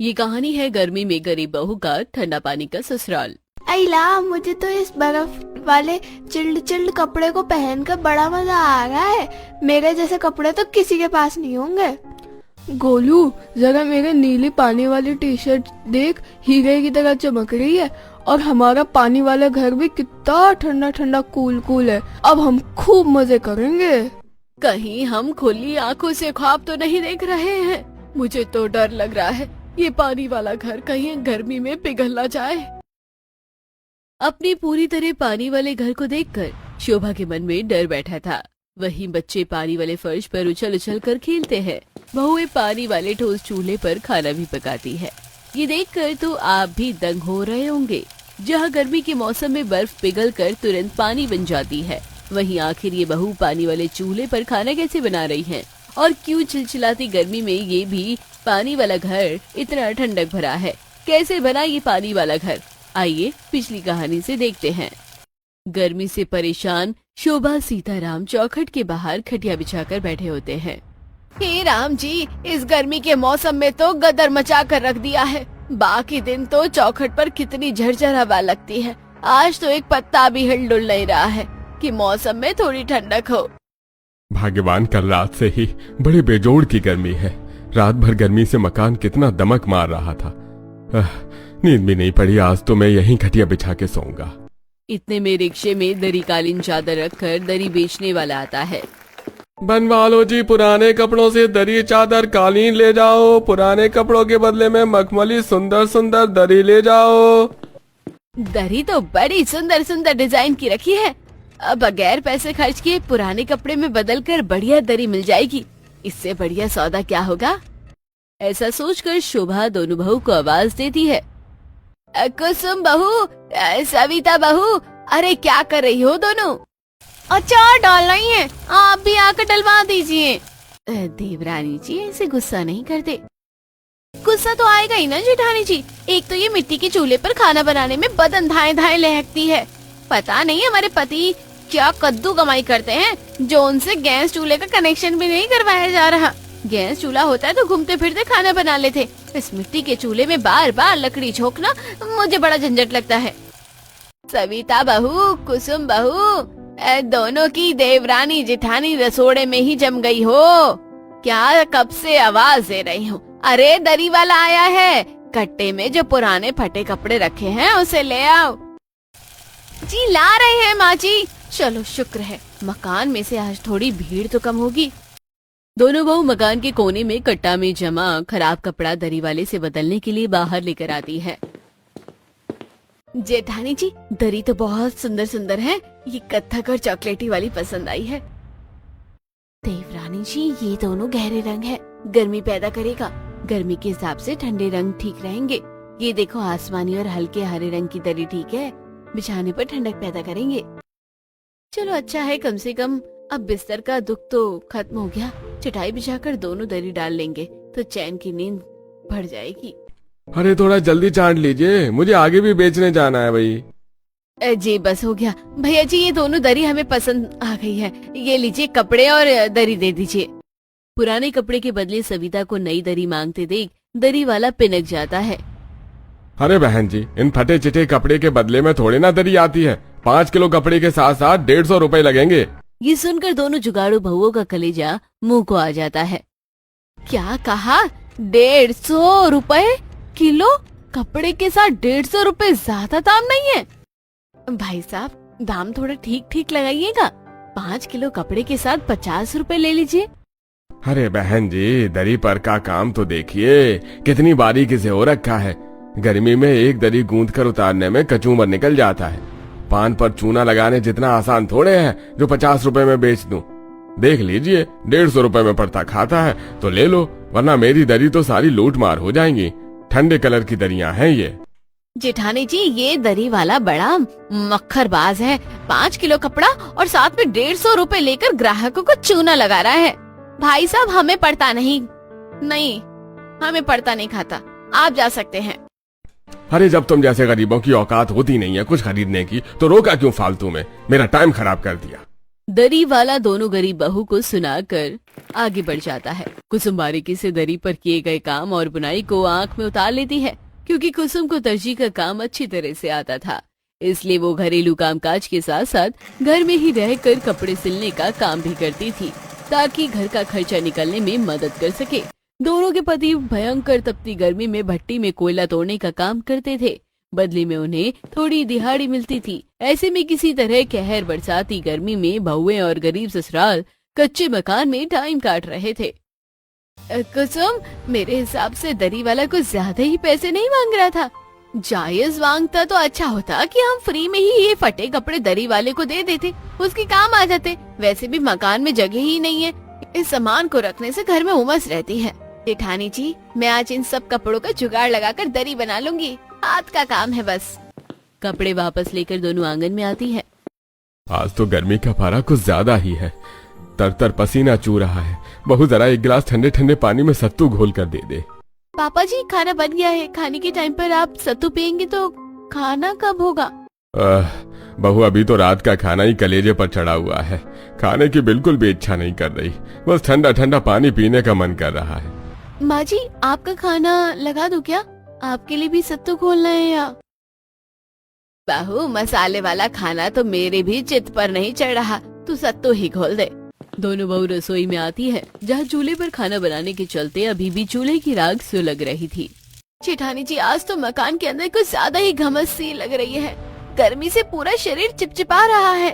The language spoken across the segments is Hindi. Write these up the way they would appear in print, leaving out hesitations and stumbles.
ये कहानी है गर्मी में गरीब बहू का ठंडा पानी का ससुराल। अला मुझे तो इस बर्फ वाले चिल्ड चिल्ड कपड़े को पहनकर बड़ा मजा आ रहा है। मेरे जैसे कपड़े तो किसी के पास नहीं होंगे। गोलू, जरा मेरे नीली पानी वाली टी शर्ट देख, हीरे की तरह चमक रही है। और हमारा पानी वाला घर भी कितना ठंडा ठंडा कूल कूल है। अब हम खूब मजे करेंगे। कहीं हम खुली आंखों से ख्वाब तो नहीं देख रहे हैं? मुझे तो डर लग रहा है, ये पानी वाला घर कहीं गर्मी में पिघल ना जाए। अपनी पूरी तरह पानी वाले घर को देखकर शोभा के मन में डर बैठा था। वहीं बच्चे पानी वाले फर्श पर उछल उछल कर खेलते हैं। बहुएं पानी वाले ठोस चूल्हे पर खाना भी पकाती है। ये देखकर तो आप भी दंग हो रहे होंगे। जहाँ गर्मी के मौसम में बर्फ पिघल कर तुरंत पानी बन जाती है, वहीं आखिर ये बहू पानी वाले चूल्हे पर खाना कैसे बना रही है? और क्यों चिलचिलाती गर्मी में ये भी पानी वाला घर इतना ठंडक भरा है? कैसे बना ये पानी वाला घर? आइए पिछली कहानी से देखते हैं। गर्मी से परेशान शोभा सीताराम चौखट के बाहर खटिया बिछाकर बैठे होते हैं। हे राम जी, इस गर्मी के मौसम में तो गदर मचा कर रख दिया है। बाकी दिन तो चौखट पर कितनी झरझर हवा लगती है, आज तो एक पत्ता भी हिल डुल नहीं रहा है कि मौसम में थोड़ी ठंडक हो। भाग्यवान, कल रात से ही बड़े बेजोड़ की गर्मी है। रात भर गर्मी से मकान कितना दमक मार रहा था। नींद भी नहीं पड़ी। आज तो मैं यहीं खटिया बिछा के सोऊंगा। इतने में रिक्शे में दरी कालीन चादर रखकर दरी बेचने वाला आता है। बनवा लो जी, पुराने कपड़ों से दरी चादर कालीन ले जाओ। पुराने कपड़ों के बदले में मखमली सुंदर सुंदर दरी ले जाओ। दरी तो बड़ी सुंदर सुंदर डिजाइन की रखी है। अब बगैर पैसे खर्च किए पुराने कपड़े में बदल कर बढ़िया दरी मिल जाएगी। इससे बढ़िया सौदा क्या होगा? ऐसा सोचकर शोभा दोनों बहू को आवाज देती है। कुसुम बहू, सविता बहू, अरे क्या कर रही हो दोनों? अचार डालना ही है, आप भी आकर डलवा दीजिए। देवरानी जी ऐसे गुस्सा नहीं करते। गुस्सा तो आएगा ही ना जेठानी जी। एक तो ये मिट्टी के चूल्हे पर खाना बनाने में बदन धाए धाए लहकती है। पता नहीं हमारे पति क्या कद्दू कमाई करते हैं जो उनसे गैस चूल्हे का कनेक्शन भी नहीं करवाया जा रहा। गैस चूल्हा होता है तो घूमते फिरते खाना बना लेते। इस मिट्टी के चूल्हे में बार बार लकड़ी झोंकना मुझे बड़ा झंझट लगता है। सविता बहू, कुसुम बहू, दोनों की देवरानी जेठानी रसोड़े में ही जम गई हो क्या? कब से आवाज दे रही हूँ। अरे दरी वाला आया है, कट्टे में जो पुराने फटे कपड़े रखे हैं उसे ले आओ। जी ला रहे हैं माँ जी। चलो शुक्र है, मकान में से आज थोड़ी भीड़ तो कम होगी। दोनों बहू मकान के कोने में कट्टा में जमा खराब कपड़ा दरी वाले से बदलने के लिए बाहर लेकर आती है। जेठानी जी, दरी तो बहुत सुंदर सुंदर है। ये कत्थक और चॉकलेटी वाली पसंद आई है। देवरानी जी, ये दोनों गहरे रंग है, गर्मी पैदा करेगा। गर्मी के हिसाब से ठंडे रंग ठीक रहेंगे। ये देखो, आसमानी और हल्के हरे रंग की दरी ठीक है, बिछाने पर ठंडक पैदा करेंगे। चलो अच्छा है, कम से कम अब बिस्तर का दुख तो खत्म हो गया। चटाई बिछाकर दोनों दरी डाल लेंगे तो चैन की नींद बढ़ जाएगी। अरे थोड़ा जल्दी चाट लीजिए, मुझे आगे भी बेचने जाना है भाई। जी बस हो गया भैया जी, ये दोनों दरी हमें पसंद आ गई है। ये लीजिए कपड़े और दरी दे दीजिए। पुराने कपड़े के बदले सविता को नई दरी मांगते देख दरी वाला पिनक जाता है। अरे बहन जी, इन फटे चिटे कपड़े के बदले में थोड़ी ना दरी आती है। 5 किलो कपड़े के साथ साथ 150 रुपए लगेंगे। ये सुनकर दोनों जुगाड़ू बहुओं का कलेजा मुंह को आ जाता है। क्या कहा? 150 रुपए किलो? कपड़े के साथ 150 रुपए ज्यादा दाम नहीं है? भाई साहब, दाम थोड़ा ठीक ठीक लगाइएगा। 5 किलो कपड़े के साथ 50 रुपए ले लीजिए। अरे बहन जी, दरी पर का काम तो देखिए, कितनी बारीकी से हो रखा है। गर्मी में एक दरी गूंथ कर उतारने में कचूमर निकल जाता है। पान पर चूना लगाने जितना आसान थोड़े है जो 50 रुपए में बेच दूं। देख लीजिए, 150 रुपए में पड़ता खाता है तो ले लो, वरना मेरी दरी तो सारी लूट मार हो जाएंगी। ठंडे कलर की दरियां हैं ये। जेठानी जी, ये दरी वाला बड़ा मक्खरबाज है। 5 किलो कपड़ा और साथ में 150 रुपए लेकर ग्राहकों को चूना लगा रहा है। भाई साहब, हमें पड़ता नहीं, हमें पड़ता नहीं खाता, आप जा सकते हैं। अरे जब तुम जैसे गरीबों की औकात होती नहीं है कुछ खरीदने की, तो रोका क्यों फालतू में? मेरा टाइम खराब कर दिया। दरी वाला दोनों गरीब बहू को सुनाकर आगे बढ़ जाता है। कुसुम बारीकी से दरी पर किए गए काम और बुनाई को आंख में उतार लेती है, क्योंकि कुसुम को दर्जी का काम अच्छी तरह से आता था। इसलिए वो घरेलू कामकाज के साथ साथ घर में ही रहकर कपड़े सिलने का काम भी करती थी, ताकि घर का खर्चा निकलने में मदद कर सके। दोनों के पति भयंकर तपती गर्मी में भट्टी में कोयला तोड़ने का काम करते थे। बदले में उन्हें थोड़ी दिहाड़ी मिलती थी। ऐसे में किसी तरह कहर बरसाती गर्मी में बहुएं और गरीब ससुराल कच्चे मकान में टाइम काट रहे थे। कुसुम, मेरे हिसाब से दरी वाला कुछ ज्यादा ही पैसे नहीं मांग रहा था। जायज मांगता तो अच्छा होता कि हम फ्री में ही ये फटे कपड़े दरी वाले को दे देते, उसके काम आ जाते। वैसे भी मकान में जगह ही नहीं है, इस सामान को रखने से घर में उमस रहती है। जेठानी जी, मैं आज इन सब कपड़ों का जुगाड़ लगाकर दरी बना लूंगी, हाथ का काम है बस। कपड़े वापस लेकर दोनों आंगन में आती है। आज तो गर्मी का पारा कुछ ज्यादा ही है, तर तर पसीना चू रहा है। बहू जरा एक गिलास ठंडे ठंडे पानी में सत्तू घोल कर दे दे। पापा जी, खाना बन गया है। खाने के टाइम पर आप सत्तू पियेंगे तो खाना कब होगा? बहू, अभी तो रात का खाना ही कलेजे पर चढ़ा हुआ है। खाने की बिल्कुल भी इच्छा नहीं कर रही, बस ठंडा ठंडा पानी पीने का मन कर रहा है। माँ जी, आपका खाना लगा दूं क्या? आपके लिए भी सत्तू खोलना है या? बहू, मसाले वाला खाना तो मेरे भी चित्त पर नहीं चढ़ रहा, तू सत्तू ही खोल दे। दोनों बहू रसोई में आती है, जहाँ चूल्हे पर खाना बनाने के चलते अभी भी चूल्हे की राख सुलग रही थी। जेठानी जी, आज तो मकान के अंदर कुछ ज्यादा ही घमस सी लग रही है। गर्मी से पूरा शरीर चिपचिपा रहा है।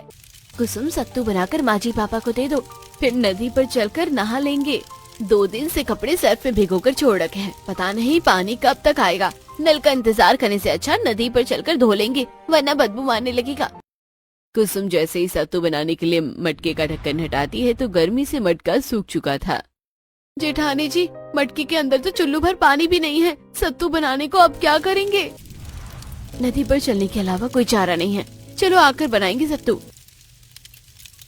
कुसुम, सत्तू बनाकर माँ जी पापा को दे दो, फिर नदी पर चलकर नहा लेंगे। 2 दिन से कपड़े सर्फ में भिगोकर छोड़ रखे हैं, पता नहीं पानी कब तक आएगा। नल का इंतजार करने से अच्छा नदी पर चलकर धो लेंगे, वरना बदबू मारने लगेगा। कुसुम जैसे ही सत्तू बनाने के लिए मटके का ढक्कन हटाती है तो गर्मी से मटका सूख चुका था। जेठानी जी, मटके के अंदर तो चुल्लू भर पानी भी नहीं है। सत्तू बनाने को अब क्या करेंगे? नदी पर चलने के अलावा कोई चारा नहीं है। चलो आकर बनाएंगे सत्तू।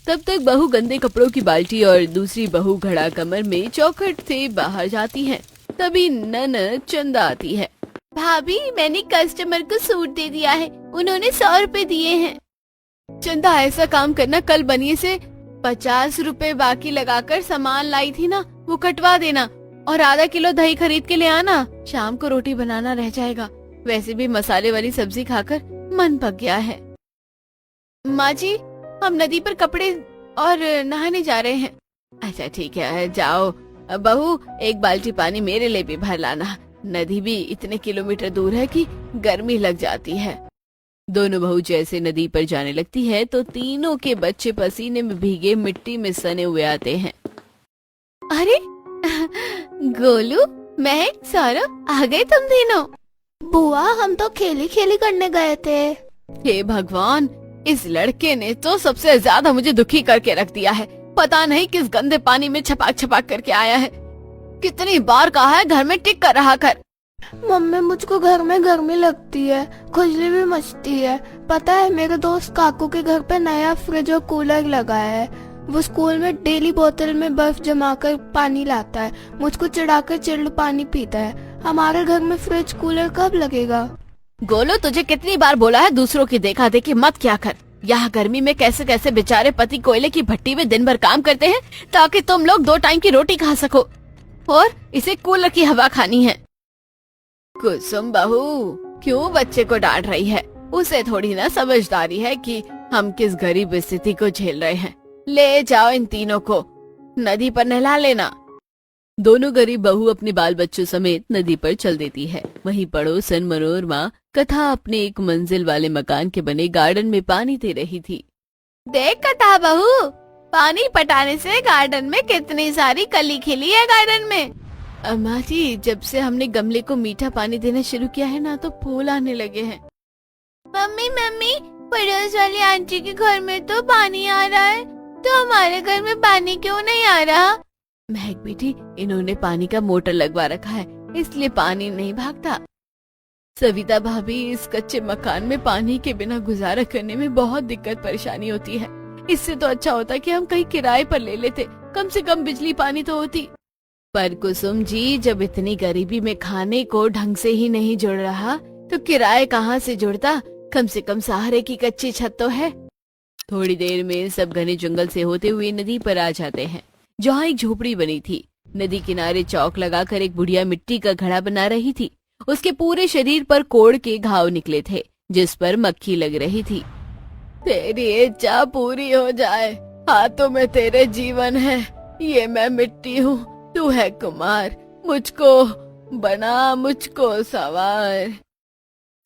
तब तक बहू गंदे कपड़ों की बाल्टी और दूसरी बहू घड़ा कमर में चौखट से बाहर जाती है। तभी ननद चंदा आती है। भाभी, मैंने कस्टमर को सूट दे दिया है, उन्होंने 100 रुपए दिए हैं। चंदा, ऐसा काम करना, कल बनिए से 50 रुपए बाकी लगाकर सामान लाई थी ना, वो कटवा देना और आधा किलो दही खरीद के ले आना। शाम को रोटी बनाना रह जाएगा। वैसे भी मसाले वाली सब्जी खाकर मन पक गया है। माँ जी, हम नदी पर कपड़े और नहाने जा रहे हैं। अच्छा ठीक है, जाओ। बहू, एक बाल्टी पानी मेरे लिए भी भर लाना। नदी भी इतने किलोमीटर दूर है कि गर्मी लग जाती है। दोनों बहू जैसे नदी पर जाने लगती है तो तीनों के बच्चे पसीने में भीगे मिट्टी में सने हुए आते हैं। अरे गोलू, महक, सौरभ, आ गए तुम तीनों? बुआ, हम तो खेली खेली करने गए थे। हे भगवान, इस लड़के ने तो सबसे ज्यादा मुझे दुखी करके रख दिया है। पता नहीं किस गंदे पानी में छपाक छपाक करके आया है। कितनी बार कहा है घर में टिक कर रहा कर। मम्मी, मुझको घर में गर्मी लगती है, खुजली भी मचती है। पता है, मेरे दोस्त काकू के घर पे नया फ्रिज और कूलर लगा है। वो स्कूल में डेली बोतल में बर्फ जमाकर पानी लाता है, मुझको चिढ़ाकर चिल्ड पानी पीता है। हमारे घर में फ्रिज कूलर कब लगेगा? गोलू, तुझे कितनी बार बोला है दूसरों की देखा देखी मत क्या कर। यहाँ गर्मी में कैसे कैसे बेचारे पति कोयले की भट्टी में दिन भर काम करते हैं ताकि तुम लोग 2 टाइम की रोटी खा सको, और इसे कूलर की हवा खानी है। कुसुम बहू, क्यों बच्चे को डांट रही है? उसे थोड़ी ना समझदारी है कि हम किस गरीब स्थिति को झेल रहे हैं। ले जाओ इन तीनों को, नदी पर नहला लेना। दोनों गरीब बहू अपने बाल बच्चों समेत नदी पर चल देती है। वहीं पड़ोसन मनोरमा कथा अपने एक मंजिल वाले मकान के बने गार्डन में पानी दे रही थी। देख कथा बहू, पानी पटाने से गार्डन में कितनी सारी कली खिली है गार्डन में। अम्मा जी, जब से हमने गमले को मीठा पानी देना शुरू किया है ना, तो फूल आने लगे हैं। मम्मी मम्मी, पड़ोस वाली आंटी के घर में तो पानी आ रहा है, तो हमारे घर में पानी क्यों नहीं आ रहा? महक बेटी, इन्होंने पानी का मोटर लगवा रखा है, इसलिए पानी नहीं भागता। सविता भाभी, इस कच्चे मकान में पानी के बिना गुजारा करने में बहुत दिक्कत परेशानी होती है। इससे तो अच्छा होता कि हम कहीं किराए पर ले लेते, कम से कम बिजली पानी तो होती। पर कुसुम जी, जब इतनी गरीबी में खाने को ढंग से ही नहीं जुड़ रहा तो किराए कहाँ से जुड़ता? कम से कम सहारे की कच्ची छत तो है। थोड़ी देर में सब घने जंगल से होते हुए नदी पर आ जाते हैं, जहाँ एक झोपड़ी बनी थी। नदी किनारे चौक लगाकर एक बुढ़िया मिट्टी का घड़ा बना रही थी। उसके पूरे शरीर पर कोढ़ के घाव निकले थे, जिस पर मक्खी लग रही थी। तेरी इच्छा पूरी हो जाए, हाथों में तेरे जीवन है। ये मैं मिट्टी हूँ, तू है कुमार, मुझको बना, मुझको सवार।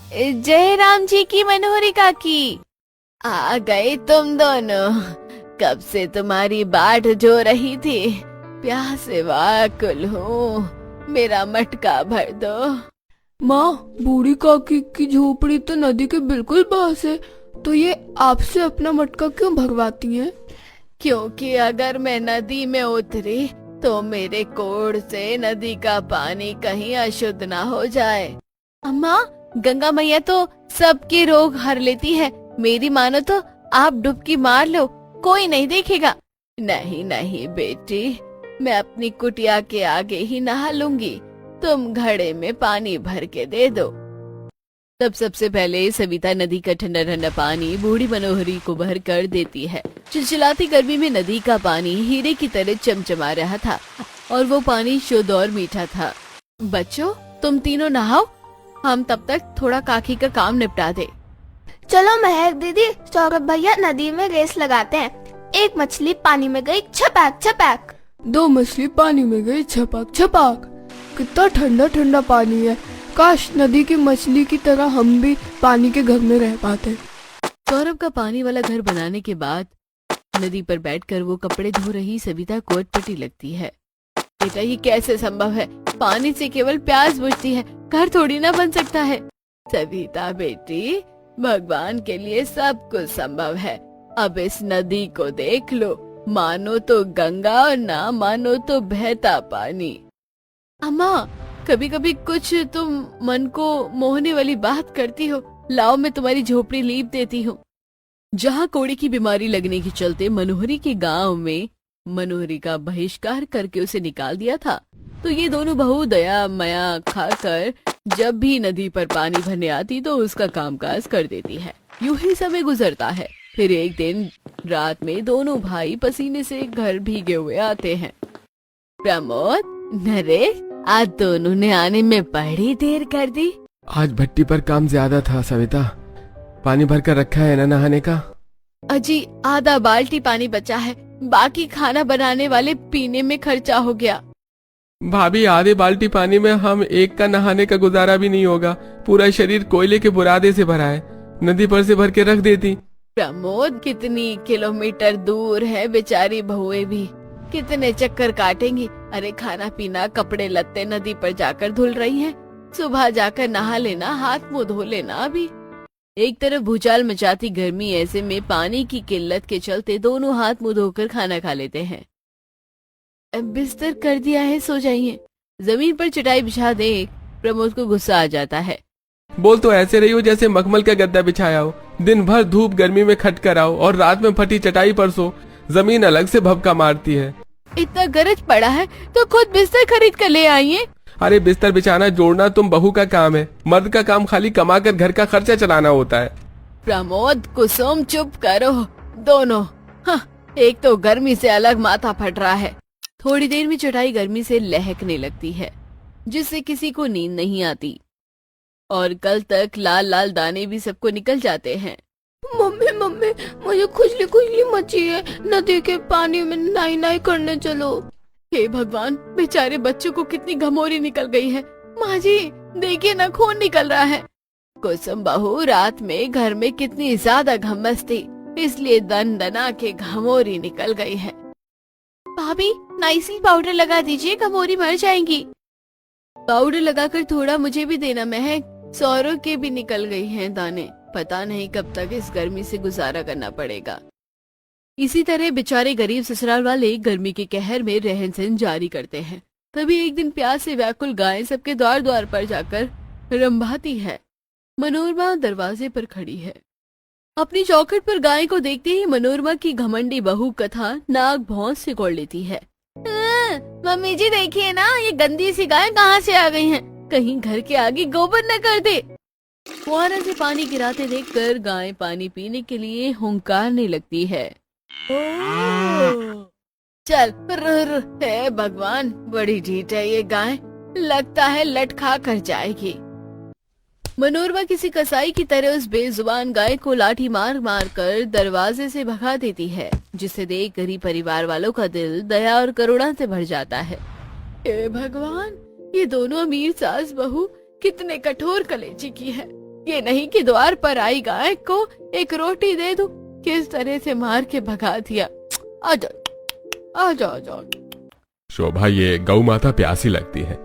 जय राम जी की मनोहरी काकी। आ गए तुम दोनों, कब से तुम्हारी बाट जो रही थी, प्यास से व्याकुल हूँ, मेरा मटका भर दो। माँ, बूढ़ी काकी की झोपड़ी तो नदी के बिल्कुल पास है, तो ये आपसे अपना मटका क्यों भरवाती हैं? क्योंकि अगर मैं नदी में उतरी तो मेरे कोढ़ से नदी का पानी कहीं अशुद्ध ना हो जाए। अम्मा, गंगा मैया तो सबके रोग हर लेती है, मेरी मानो तो आप डुबकी मार लो, कोई नहीं देखेगा। नहीं नहीं बेटी, मैं अपनी कुटिया के आगे ही नहा लूंगी, तुम घड़े में पानी भर के दे दो। तब सबसे पहले सविता नदी का ठंडा ठंडा पानी बूढ़ी मनोहरी को भर कर देती है। चिलचिलाती गर्मी में नदी का पानी हीरे की तरह चमचमा रहा था और वो पानी शुद्ध और मीठा था। बच्चों, तुम तीनों नहाओ, हम तब तक थोड़ा काकी का काम निपटा दे। चलो महक दीदी, सौरभ भैया नदी में रेस लगाते हैं। एक मछली पानी में गई छपाक छपाक, 2 मछली पानी में गई छपाक छपाक। कितना ठंडा ठंडा पानी है, काश नदी की मछली की तरह हम भी पानी के घर में रह पाते। सौरभ का पानी वाला घर बनाने के बाद नदी पर बैठकर वो कपड़े धो रही सविता को अटपटी लगती है। बेटा, ये कैसे संभव है? पानी से केवल प्यास बुझती है, घर थोड़ी ना बन सकता है। सविता बेटी, भगवान के लिए सब कुछ संभव है। अब इस नदी को देख लो, मानो तो गंगा और ना मानो तो बहता पानी। अम्मा, कभी कभी कुछ तुम मन को मोहने वाली बात करती हो, लाओ मैं तुम्हारी झोपड़ी लीप देती हूँ। जहाँ कोड़ी की बीमारी लगने के चलते मनोहरी के गांव में मनोहरी का बहिष्कार करके उसे निकाल दिया था, तो ये दोनों बहू दया मया खाकर जब भी नदी पर पानी भरने आती तो उसका कामकाज कर देती है। यूं ही समय गुजरता है। फिर एक दिन रात में दोनों भाई पसीने से घर भीगे हुए आते हैं। प्रमोद, नरेश, आज दोनों ने आने में बड़ी देर कर दी। आज भट्टी पर काम ज्यादा था सविता, पानी भर कर रखा है ना नहाने का। अजी, आधा बाल्टी पानी बचा है, बाकी खाना बनाने वाले पीने में खर्चा हो गया। भाभी, आधे बाल्टी पानी में हम एक का नहाने का गुजारा भी नहीं होगा, पूरा शरीर कोयले के बुरादे से भरा है, नदी पर से भर के रख देती। प्रमोद, कितनी किलोमीटर दूर है, बेचारी बहुएं भी कितने चक्कर काटेंगी। अरे खाना पीना कपड़े लत्ते नदी पर जाकर धुल रही हैं, सुबह जाकर नहा लेना, हाथ मुंह धो लेना। अभी एक तरफ भूचाल मचाती गर्मी, ऐसे में पानी की किल्लत के चलते दोनों हाथ मुंह धोकर खाना खा लेते हैं। बिस्तर कर दिया है, सो जाइए। जमीन पर चटाई बिछा दे। प्रमोद को गुस्सा आ जाता है। बोल तो ऐसे रही हो जैसे मखमल का गद्दा बिछाया हो, दिन भर धूप गर्मी में खट कर आओ और रात में फटी चटाई पर सो, जमीन अलग से भभका मारती है। इतना गरज पड़ा है तो खुद बिस्तर खरीद कर ले आइए। अरे बिस्तर बिछाना जोड़ना तुम बहू का काम है, मर्द का काम खाली कमाकर घर का खर्चा चलाना होता है। प्रमोद, कुसुम, चुप करो दोनों। हाँ, एक तो गर्मी से अलग माथा फट रहा है। थोड़ी देर में चटाई गर्मी से लहकने लगती है, जिससे किसी को नींद नहीं आती और कल तक लाल लाल दाने भी सबको निकल जाते हैं। मम्मी मम्मी, मुझे खुजली खुजली मची है, नदी के पानी में नाई नाई करने चलो। हे भगवान, बेचारे बच्चों को कितनी घमौरी निकल गई है। माँ जी, देखिए ना, खून निकल रहा है। कुसुम बहू, रात में घर में कितनी ज्यादा घमस थी, इसलिए दन दना के घमौरी निकल गई है। भाभी, नाइसिल पाउडर लगा दीजिए, घमौरी मर जाएंगी। पाउडर लगाकर थोड़ा मुझे भी देना महक, सौरभ के भी निकल गई हैं दाने, पता नहीं कब तक इस गर्मी से गुजारा करना पड़ेगा। इसी तरह बेचारे गरीब ससुराल वाले गर्मी के कहर में रहन सहन जारी करते हैं। तभी एक दिन प्यास से व्याकुल गाय सबके द्वार द्वार पर जाकर रंभाती है। मनोरमा दरवाजे पर खड़ी है। अपनी चौखट पर गाय को देखते ही मनोरमा की घमंडी बहू कथा नाक भौं से कोड़ लेती है। मम्मी जी, देखिए ना, ये गंदी सी गाय कहाँ से आ गई हैं? कहीं घर के आगे गोबर न कर दे। फुहारा से पानी गिराते देखकर गाय पानी पीने के लिए हुंकारने लगती है। चल हे भगवान, बड़ी ढीठ है ये गाय, लगता है लट खा कर जाएगी। मनोरमा किसी कसाई की तरह उस बेजुबान गाय को लाठी मार मार कर दरवाजे से भगा देती है, जिसे देख गरीब परिवार वालों का दिल दया और करुणा से भर जाता है। हे भगवान, ये दोनों अमीर सास बहू कितने कठोर कलेजी की है। ये नहीं कि द्वार पर आई गाय को एक रोटी दे दूं, किस तरह से मार के भगा दिया। आजा आजा आजा। शोभा, ये गौ माता प्यासी लगती है,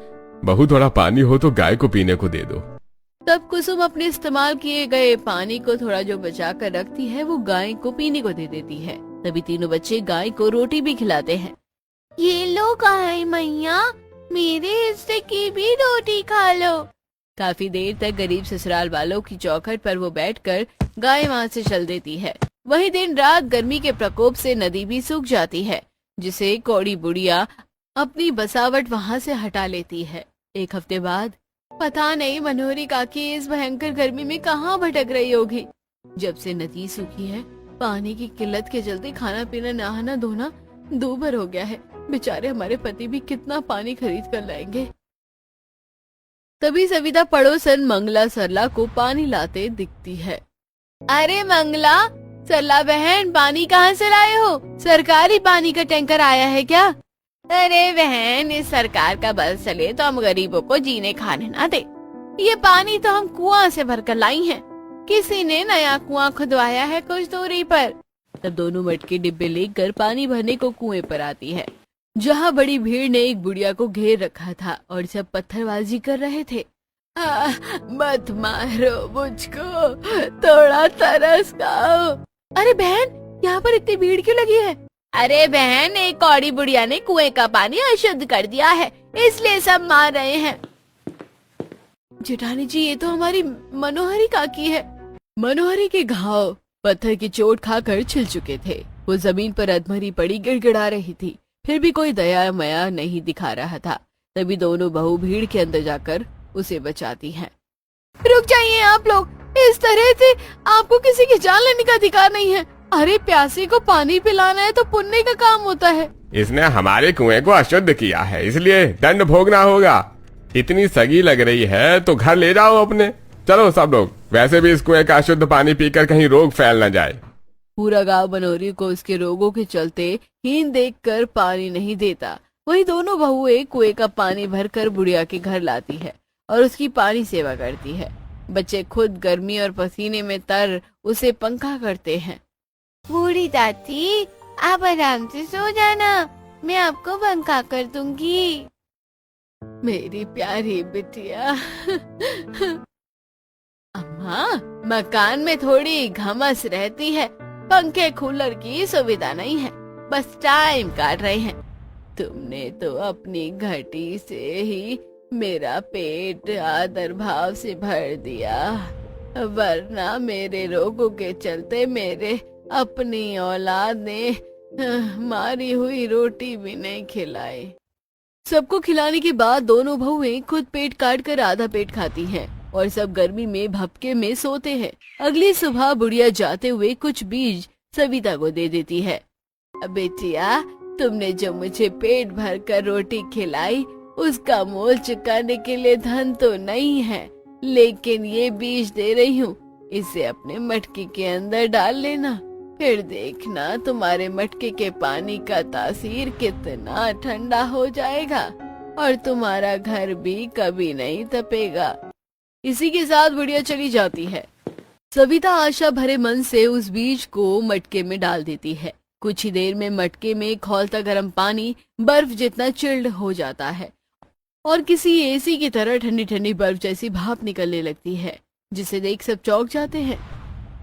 बहू थोड़ा पानी हो तो गाय को पीने को दे दो। तब कुसुम अपने इस्तेमाल किए गए पानी को थोड़ा जो बचा कर रखती है वो गाय को पीने को दे देती है। तभी तीनों बच्चे गाय को रोटी भी खिलाते हैं। ये लो गाय मैया, मेरे हिस्से की भी रोटी खा लो। काफी देर तक गरीब ससुराल वालों की चौखट पर वो बैठकर गाय वहाँ से चल देती है। वही दिन रात गर्मी के प्रकोप से नदी भी सूख जाती है, जिसे कौड़ी बुढ़िया अपनी बसावट वहाँ से हटा लेती है। एक हफ्ते बाद पता नहीं मनोहरी काकी इस भयंकर गर्मी में कहाँ भटक रही होगी। जब से नदी सूखी है, पानी की किल्लत के चलते खाना पीना नहाना धोना दूभर हो गया है। बेचारे हमारे पति भी कितना पानी खरीद कर लाएंगे। तभी सविता पड़ोसन मंगला सरला को पानी लाते दिखती है। अरे मंगला, सरला बहन, पानी कहाँ से लाए हो? सरकारी पानी का टैंकर आया है क्या? अरे बहन, इस सरकार का बल चले तो हम गरीबों को जीने खाने ना दे। ये पानी तो हम कुआं से भरकर लाई हैं। किसी ने नया कुआं खुदवाया है कुछ दूरी पर। तब दोनों मटके डिब्बे लेकर पानी भरने को कुएं पर आती है, जहाँ बड़ी भीड़ ने एक बुढ़िया को घेर रखा था और सब पत्थरबाजी कर रहे थे। मत मारो मुझको, थोड़ा तरस खाओ। अरे बहन, यहाँ पर इतनी भीड़ क्यों लगी है? अरे बहन, एक कौड़ी बुढ़िया ने कुएं का पानी अशुद्ध कर दिया है, इसलिए सब मार रहे हैं। जेठानी जी, ये तो हमारी मनोहरी काकी है। मनोहरी के घाव पत्थर की चोट खाकर छिल चुके थे। वो जमीन पर अधमरी पड़ी गिड़गिड़ा रही थी, फिर भी कोई दया माया नहीं दिखा रहा था। तभी दोनों बहू भीड़ के अंदर जाकर उसे बचाती हैं। रुक जाइए आप लोग, इस तरह से आपको किसी की जान लेने का अधिकार नहीं है। अरे प्यासे को पानी पिलाना है तो पुण्य का काम होता है। इसने हमारे कुएं को अशुद्ध किया है, इसलिए दंड भोगना होगा। इतनी सगी लग रही है तो घर ले जाओ अपने। चलो सब लोग, वैसे भी इस कुएं का अशुद्ध पानी पीकर कहीं रोग फैल न जाए। पूरा गांव मनोहरी को उसके रोगों के चलते हीन देखकर पानी नहीं देता। वही दोनों बहुएं कुएं का पानी भरकर बुढ़िया के घर लाती है और उसकी पानी सेवा करती है। बच्चे खुद गर्मी और पसीने में तर उसे पंखा करते हैं। बूढ़ी दादी, आप आराम से सो जाना, मैं आपको पंखा कर दूंगी। मेरी प्यारी बिटिया। अम्मा, मकान में थोड़ी घमस रहती है, पंखे कूलर की सुविधा नहीं है, बस टाइम काट रहे हैं। तुमने तो अपनी घटी से ही मेरा पेट आदर भाव से भर दिया, वरना मेरे रोगों के चलते मेरे अपनी औलाद ने मारी हुई रोटी भी नहीं खिलाई। सबको खिलाने के बाद दोनों बहुएं खुद पेट काट कर आधा पेट खाती हैं और सब गर्मी में भपके में सोते हैं। अगली सुबह बुढ़िया जाते हुए कुछ बीज सविता को दे देती है। बेटिया, तुमने जो मुझे पेट भर कर रोटी खिलाई उसका मोल चुकाने के लिए धन तो नहीं है, लेकिन ये बीज दे रही हूँ, इसे अपने मटके के अंदर डाल लेना। फिर देखना तुम्हारे मटके के पानी का तासीर कितना ठंडा हो जाएगा और तुम्हारा घर भी कभी नहीं तपेगा। इसी के साथ बुढ़िया चली जाती है। सविता आशा भरे मन से उस बीज को मटके में डाल देती है। कुछ ही देर में मटके में खौलता गर्म पानी बर्फ जितना चिल्ड हो जाता है और किसी एसी की तरह ठंडी ठंडी बर्फ जैसी भाप निकलने लगती है, जिसे देख सब चौंक जाते हैं।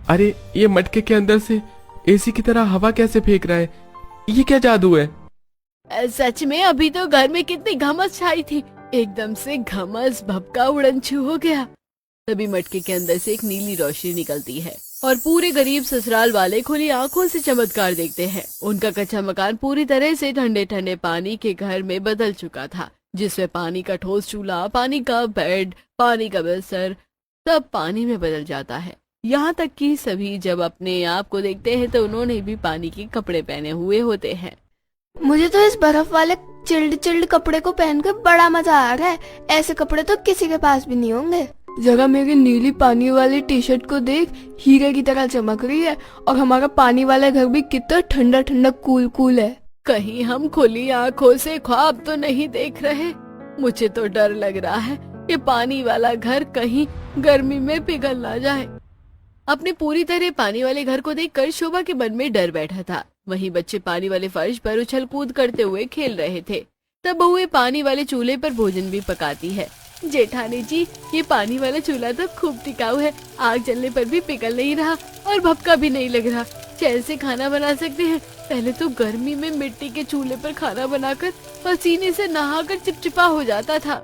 अरे, ये मटके के अंदर से एसी की तरह हवा कैसे फेंक रहा है? ये क्या जादू है? सच में अभी तो घर में कितनी घमस छाई थी, एकदम से घमस भपका उड़नछू हो गया। तभी मटके के अंदर से एक नीली रोशनी निकलती है और पूरे गरीब ससुराल वाले खुली आंखों से चमत्कार देखते हैं। उनका कच्चा मकान पूरी तरह से ठंडे ठंडे पानी के घर में बदल चुका था, जिसमें पानी का ठोस चूल्हा, पानी का बेड, पानी का बिस्तर सब पानी में बदल जाता है। यहाँ तक कि सभी जब अपने आप को देखते हैं तो उन्होंने भी पानी के कपड़े पहने हुए होते हैं। मुझे तो इस बर्फ वाले चिल्ड चिल्ड कपड़े को पहनकर बड़ा मजा आ रहा है। ऐसे कपड़े तो किसी के पास भी नहीं होंगे। जरा मेरी नीली पानी वाली टी शर्ट को देख, हीरे की तरह चमक रही है। और हमारा पानी वाला घर भी कितना ठंडा ठंडा कूल कूल है। कहीं हम खुली आंखों से ख्वाब तो नहीं देख रहे। मुझे तो डर लग रहा है कि पानी वाला घर कहीं गर्मी में पिघल ना जाए। अपने पूरी तरह पानी वाले घर को देखकर शोभा के मन में डर बैठा था। वहीं बच्चे पानी वाले फर्श पर उछल कूद करते हुए खेल रहे थे। तब बहुएं पानी वाले चूल्हे पर भोजन भी पकाती है। जेठानी जी, ये पानी वाला चूल्हा तो खूब टिकाऊ है। आग जलने पर भी पिघल नहीं रहा और भपका भी नहीं लग रहा। चैन से खाना बना सकते हैं। पहले तो गर्मी में मिट्टी के चूल्हे पर खाना बनाकर पसीने से नहाकर चिपचिपा हो जाता था।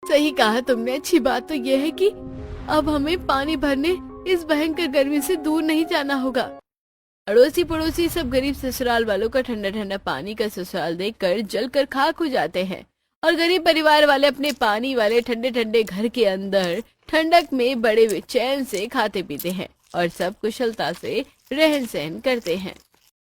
सही कहा तुमने। अच्छी बात तो यह है कि अब हमें पानी भरने इस भयंकर गर्मी से दूर नहीं जाना होगा। अड़ोसी पड़ोसी सब गरीब ससुराल वालों का ठंडा ठंडा पानी का ससुराल देखकर जलकर खाक हो जाते हैं और गरीब परिवार वाले अपने पानी वाले ठंडे ठंडे घर के अंदर ठंडक में बड़े चैन से खाते पीते हैं और सब कुशलता से रहन सहन करते हैं।